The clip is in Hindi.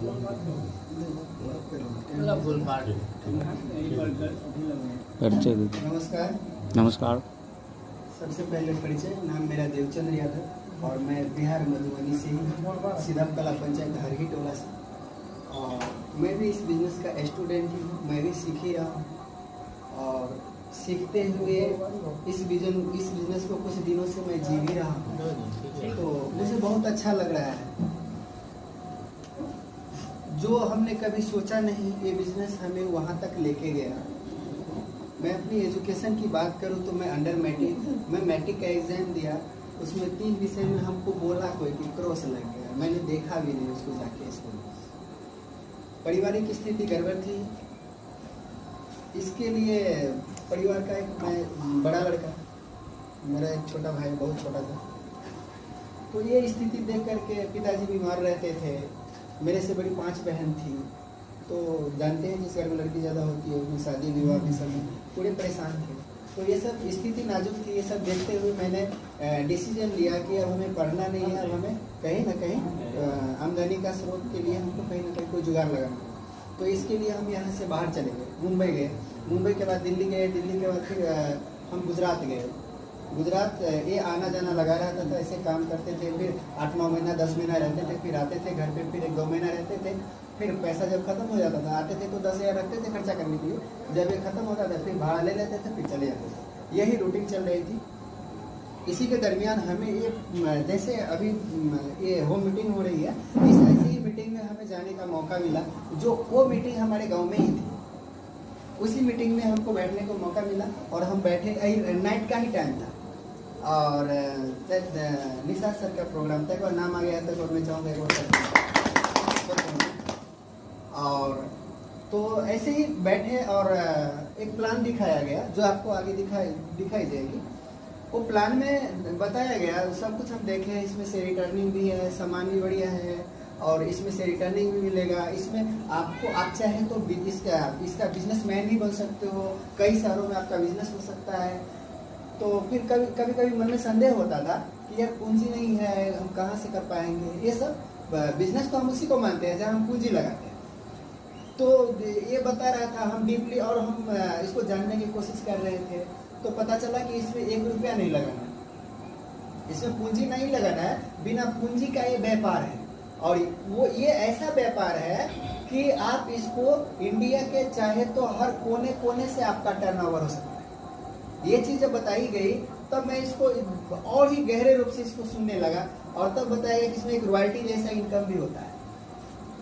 नमस्कार। नमस्कार। सबसे पहले परिचय, नाम मेरा देवचंद्र यादव और मैं बिहार मधुबनी से ही सिद्धप कला पंचायत हरही टोला से, और मैं भी इस बिज़नेस का स्टूडेंट ही हूँ। मैं भी सीख ही रहा हूँ और सीखते हुए इस बिज़नेस को कुछ दिनों से मैं जी भी रहा हूँ, तो मुझे बहुत अच्छा लग रहा है। जो हमने कभी सोचा नहीं, ये बिज़नेस हमें वहाँ तक लेके गया। मैं अपनी एजुकेशन की बात करूँ तो मैं मैट्रिक का एग्ज़ाम दिया, उसमें 3 विषय में हमको बोला कोई कि क्रॉस लग गया। मैंने देखा भी नहीं उसको जाके स्कूल में। पारिवारिक स्थिति गड़बड़ थी, इसके लिए परिवार का मैं बड़ा लड़का, मेरा एक छोटा भाई बहुत छोटा था, तो ये स्थिति देख करके पिताजी बीमार रहते थे। मेरे से बड़ी 5 बहन थी, तो जानते हैं जिस घर में लड़की ज़्यादा होती है उसमें शादी विवाह भी सब पूरे परेशान थे। तो ये सब स्थिति नाजुक थी। ये सब देखते हुए मैंने डिसीजन लिया कि अब हमें पढ़ना नहीं है, अब हमें कहीं ना कहीं आमदनी का स्रोत के लिए हमको कहीं ना कहीं कोई जुगाड़ लगाना है। तो इसके लिए हम यहाँ से बाहर चले गए, मुंबई गए। मुंबई के बाद दिल्ली गए, दिल्ली के बाद फिर हम गुजरात गए। गुजरात ये आना जाना लगा रहता था, ऐसे काम करते थे। फिर 8-9 महीना 10 महीना रहते थे, फिर आते थे घर पे, फिर 1-2 महीना रहते थे। फिर पैसा जब खत्म हो जाता था, आते थे तो 10,000 रखते थे खर्चा करने के लिए। जब ये खत्म होता था फिर भाड़ा ले लेते थे, फिर चले जाते थे। यही रूटीन चल रही थी। इसी के दरमियान हमें ये जैसे अभी ये होम मीटिंग हो रही है, इस ऐसी ही मीटिंग में हमें जाने का मौका मिला। जो वो मीटिंग हमारे गाँव में ही थी, उसी मीटिंग में हमको बैठने को मौका मिला और हम बैठे। नाइट का ही टाइम था और निशाद सर का प्रोग्राम था। एक बार नाम आ गया था और मैं चाहूँगा एक बार। और तो ऐसे ही बैठे और एक प्लान दिखाया गया जो आपको आगे दिखाई देगी। वो प्लान में बताया गया, सब कुछ हम देखे। इसमें से रिटर्निंग भी है, सामान भी बढ़िया है और इसमें से रिटर्निंग भी मिलेगा। इसमें आपको आप चाहें तो इसका बिजनेसमैन भी बन सकते हो, कई शहरों में आपका बिजनेस हो सकता है। तो फिर कभी मन में संदेह होता था कि यार पूंजी नहीं है, हम कहाँ से कर पाएंगे। ये सब बिजनेस तो हम उसी को मानते हैं जहाँ हम पूंजी लगाते हैं। तो ये बता रहा था हम डीपली, और हम इसको जानने की कोशिश कर रहे थे। तो पता चला कि इसमें 1 रुपया नहीं लगाना, इसमें पूंजी नहीं लगाना है। बिना पूंजी का ये व्यापार है, और वो ये ऐसा व्यापार है कि आप इसको इंडिया के चाहे तो हर कोने कोने से आपका टर्नओवर हो सकता है। ये चीज़ जब बताई गई तब मैं इसको और ही गहरे रूप से इसको सुनने लगा, और तब बताया कि इसमें एक रॉयल्टी जैसा इनकम भी होता है।